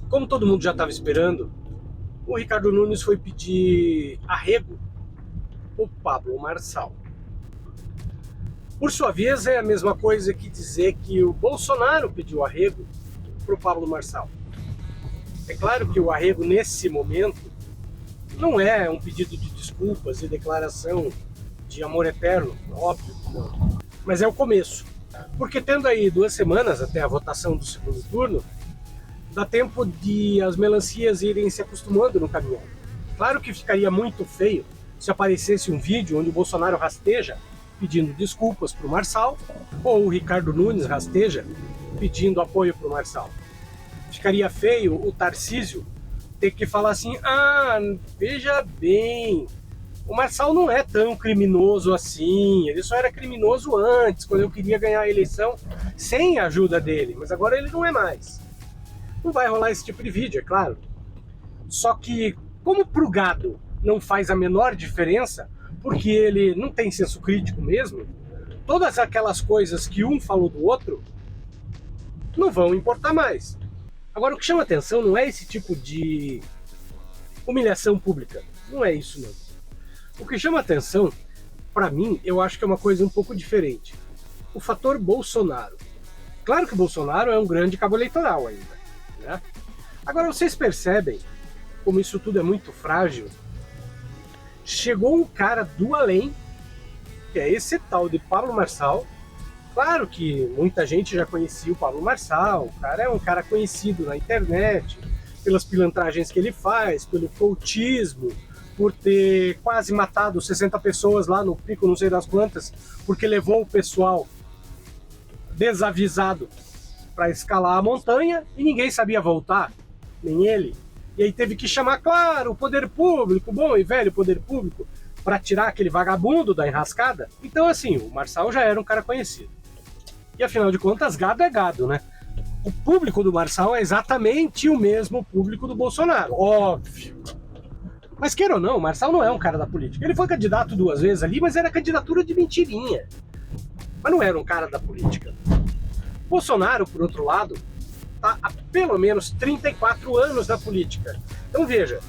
Como todo mundo já estava esperando, o Ricardo Nunes foi pedir arrego o Pablo Marçal. Por sua vez, é a mesma coisa que dizer que o Bolsonaro pediu arrego para o Pablo Marçal. É claro que o arrego, nesse momento, não é um pedido de desculpas e declaração de amor eterno, óbvio que não. Mas é o começo. Porque tendo aí 2 semanas até a votação do segundo turno, dá tempo de as melancias irem se acostumando no caminhão. Claro que ficaria muito feio se aparecesse um vídeo onde o Bolsonaro rasteja pedindo desculpas para o Marçal, ou o Ricardo Nunes rasteja pedindo apoio para o Marçal. Ficaria feio o Tarcísio ter que falar assim: ah, veja bem, o Marçal não é tão criminoso assim, ele só era criminoso antes, quando eu queria ganhar a eleição sem a ajuda dele, mas agora ele não é mais. Não vai rolar esse tipo de vídeo, é claro. Só que, como pro gado não faz a menor diferença, porque ele não tem senso crítico mesmo, todas aquelas coisas que um falou do outro não vão importar mais. Agora, o que chama atenção não é esse tipo de humilhação pública. Não é isso, não. O que chama atenção, para mim, eu acho que é uma coisa um pouco diferente. O fator Bolsonaro. Claro que o Bolsonaro é um grande cabo eleitoral ainda, né? Agora, vocês percebem como isso tudo é muito frágil? Chegou um cara do além, que é esse tal de Pablo Marçal. Claro que muita gente já conhecia o Pablo Marçal, o cara é um cara conhecido na internet, pelas pilantragens que ele faz, pelo coachismo, por ter quase matado 60 pessoas lá no pico não sei das quantas, porque levou o pessoal desavisado para escalar a montanha e ninguém sabia voltar, nem ele. E aí teve que chamar, claro, o poder público, bom e velho poder público, para tirar aquele vagabundo da enrascada. Então, assim, o Marçal já era um cara conhecido. E afinal de contas, gado é gado, né? O público do Marçal é exatamente o mesmo público do Bolsonaro, óbvio. Mas queira ou não, o Marçal não é um cara da política. Ele foi candidato 2 vezes ali, mas era candidatura de mentirinha. Mas não era um cara da política. Bolsonaro, por outro lado, está há pelo menos 34 anos na política. Então veja,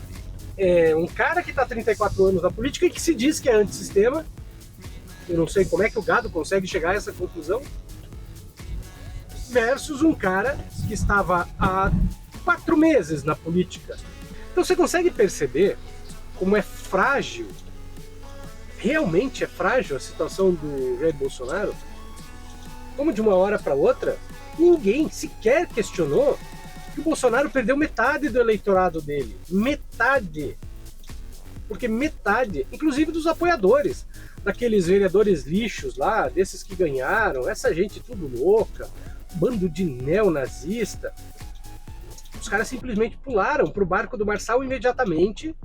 é um cara que está há 34 anos na política e que se diz que é antissistema. Eu não sei como é que o gado consegue chegar a essa conclusão. Versus um cara que estava há 4 meses na política. Então você consegue perceber como é frágil, realmente é frágil a situação do Jair Bolsonaro? Como de uma hora para outra, ninguém sequer questionou que o Bolsonaro perdeu metade do eleitorado dele. Metade. Porque metade, inclusive dos apoiadores, daqueles vereadores lixos lá, desses que ganharam, essa gente tudo louca, bando de neonazista. Os caras simplesmente pularam pro barco do Marçal imediatamente.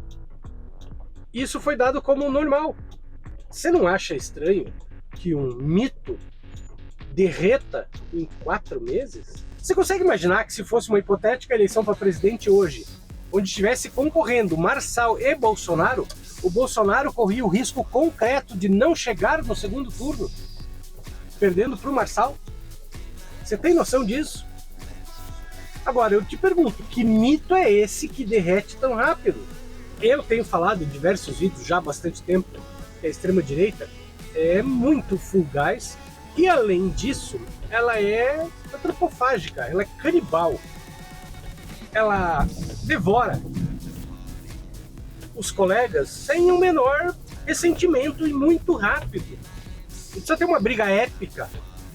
Isso foi dado como normal. Você não acha estranho que um mito derreta em 4 meses? Você consegue imaginar que se fosse uma hipotética eleição para presidente hoje, onde estivesse concorrendo Marçal e Bolsonaro, o Bolsonaro corria o risco concreto de não chegar no segundo turno, perdendo para o Marçal? Você tem noção disso? Agora, eu te pergunto, que mito é esse que derrete tão rápido? Eu tenho falado em diversos vídeos já há bastante tempo que a extrema-direita é muito fugaz e, além disso, ela é antropofágica, ela é canibal. Ela devora os colegas sem o menor ressentimento e muito rápido. Não precisa ter uma briga épica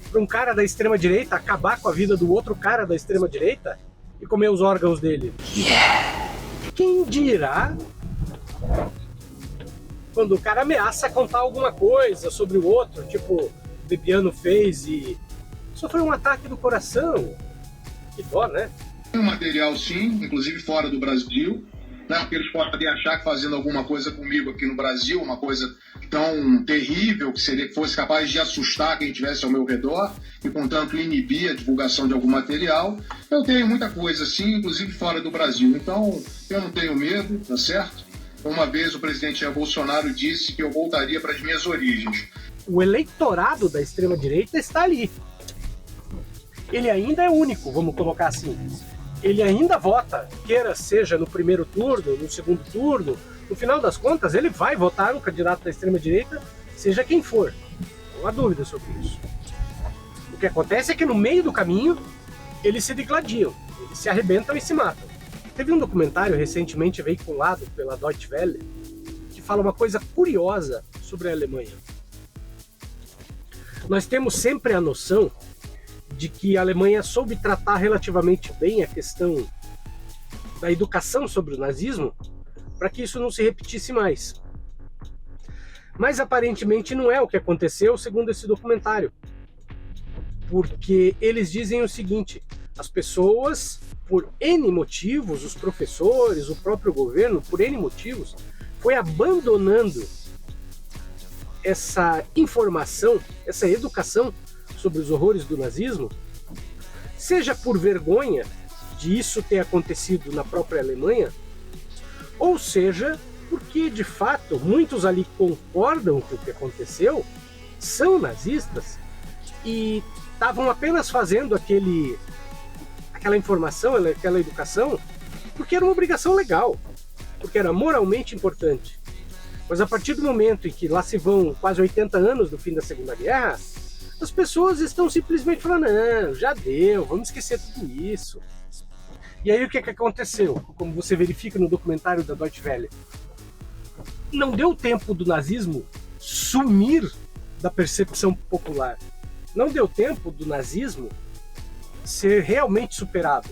para um cara da extrema-direita acabar com a vida do outro cara da extrema-direita e comer os órgãos dele. Yeah. Quem dirá quando o cara ameaça contar alguma coisa sobre o outro, tipo o Bebiano fez e sofreu um ataque do coração. Que dó, né? Um material sim, inclusive fora do Brasil, né? Porque eles podem achar que fazendo alguma coisa comigo aqui no Brasil, uma coisa tão terrível que fosse capaz de assustar quem estivesse ao meu redor e, portanto, inibir a divulgação de algum material. Eu tenho muita coisa assim, inclusive fora do Brasil. Então, eu não tenho medo, tá certo? Uma vez o presidente Jair Bolsonaro disse que eu voltaria para as minhas origens. O eleitorado da extrema-direita está ali. Ele ainda é único, vamos colocar assim. ele ainda vota, queira seja no primeiro turno, no segundo turno, no final das contas ele vai votar no candidato da extrema-direita, seja quem for. Não há dúvida sobre isso. O que acontece é que no meio do caminho eles se degladiam, eles se arrebentam e se matam. Teve um documentário recentemente veiculado pela Deutsche Welle que fala uma coisa curiosa sobre a Alemanha. Nós temos sempre a noção de que a Alemanha soube tratar relativamente bem a questão da educação sobre o nazismo para que isso não se repetisse mais. Mas aparentemente não é o que aconteceu segundo esse documentário. Porque eles dizem o seguinte: as pessoas, por N motivos, os professores, o próprio governo, por N motivos, foi abandonando essa informação, essa educação sobre os horrores do nazismo, seja por vergonha de isso ter acontecido na própria Alemanha, ou seja, porque de fato muitos ali concordam com o que aconteceu, são nazistas e estavam apenas fazendo aquela informação, aquela educação, porque era uma obrigação legal, porque era moralmente importante. Mas a partir do momento em que lá se vão quase 80 anos do fim da Segunda Guerra, as pessoas estão simplesmente falando: não, já deu, vamos esquecer tudo isso. E aí o que aconteceu? Como você verifica no documentário da Deutsche Welle, não deu tempo do nazismo sumir da percepção popular. Não deu tempo do nazismo ser realmente superado.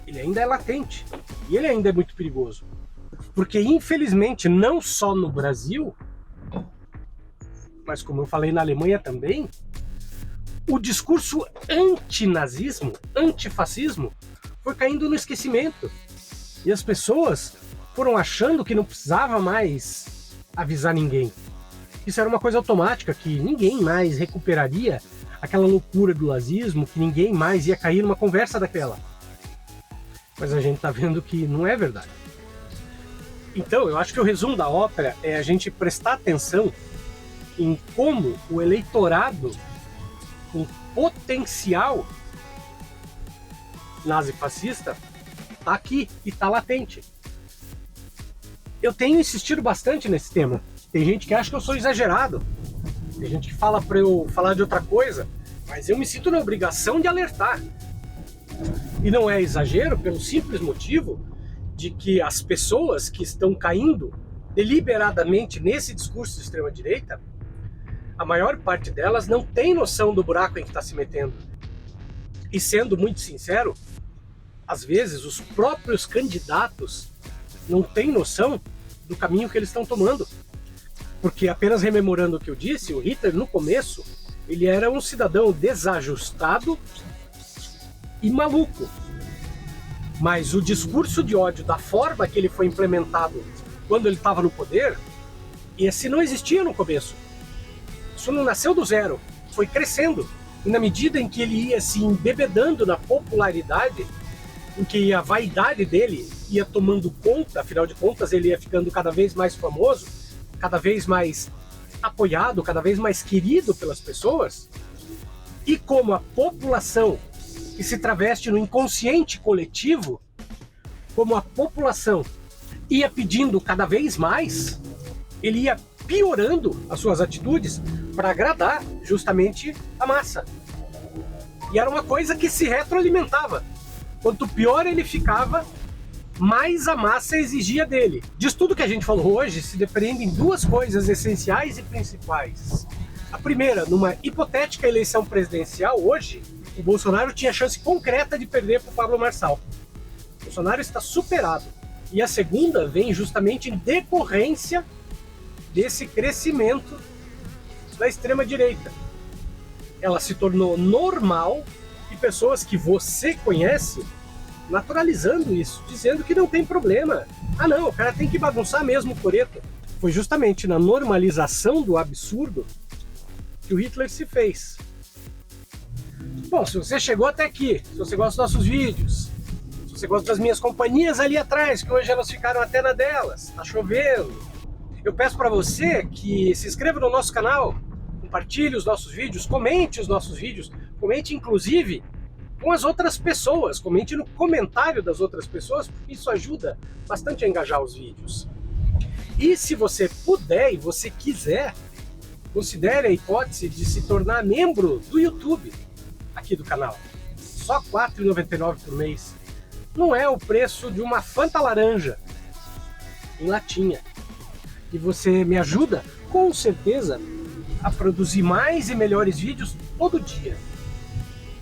Ele ainda é latente e ele ainda é muito perigoso. Porque infelizmente, não só no Brasil, mas como eu falei na Alemanha também, o discurso antinazismo, antifascismo, foi caindo no esquecimento. E as pessoas foram achando que não precisava mais avisar ninguém. Isso era uma coisa automática, que ninguém mais recuperaria aquela loucura do nazismo, que ninguém mais ia cair numa conversa daquela. Mas a gente tá vendo que não é verdade. Então, eu acho que o resumo da ópera é a gente prestar atenção em como o eleitorado com potencial nazifascista está aqui e está latente. Eu tenho insistido bastante nesse tema. Tem gente que acha que eu sou exagerado. Tem gente que fala para eu falar de outra coisa, mas eu me sinto na obrigação de alertar. E não é exagero pelo simples motivo de que as pessoas que estão caindo deliberadamente nesse discurso de extrema-direita, a maior parte delas não tem noção do buraco em que está se metendo. E sendo muito sincero, às vezes os próprios candidatos não têm noção do caminho que eles estão tomando. Porque, apenas rememorando o que eu disse, o Hitler no começo, ele era um cidadão desajustado e maluco. Mas o discurso de ódio, da forma que ele foi implementado quando ele estava no poder, esse não existia no começo. Isso não nasceu do zero, foi crescendo. E na medida em que ele ia se embebedando na popularidade, em que a vaidade dele ia tomando conta, afinal de contas ele ia ficando cada vez mais famoso, cada vez mais apoiado, cada vez mais querido pelas pessoas, e como a população que se traveste no inconsciente coletivo, como a população ia pedindo cada vez mais, ele ia piorando as suas atitudes para agradar justamente a massa. E era uma coisa que se retroalimentava. Quanto pior ele ficava, mais a massa exigia dele. Disso tudo que a gente falou hoje se dependem duas coisas essenciais e principais. A primeira, numa hipotética eleição presidencial hoje, o Bolsonaro tinha chance concreta de perder para o Pablo Marçal. O Bolsonaro está superado. E a segunda vem justamente em decorrência desse crescimento da extrema-direita. Ela se tornou normal e pessoas que você conhece naturalizando isso, dizendo que não tem problema. Ah não, o cara tem que bagunçar mesmo o coreto. Foi justamente na normalização do absurdo que o Hitler se fez. Bom, se você chegou até aqui, se você gosta dos nossos vídeos, se você gosta das minhas companhias ali atrás, que hoje elas ficaram até na delas, tá chovendo, eu peço para você que se inscreva no nosso canal, compartilhe os nossos vídeos, comente os nossos vídeos, comente inclusive com as outras pessoas, comente no comentário das outras pessoas, porque isso ajuda bastante a engajar os vídeos. E se você puder e você quiser, considere a hipótese de se tornar membro do YouTube aqui do canal. Só R$ 4,99 por mês. Não é o preço de uma Fanta laranja em latinha. E você me ajuda, com certeza, a produzir mais e melhores vídeos todo dia.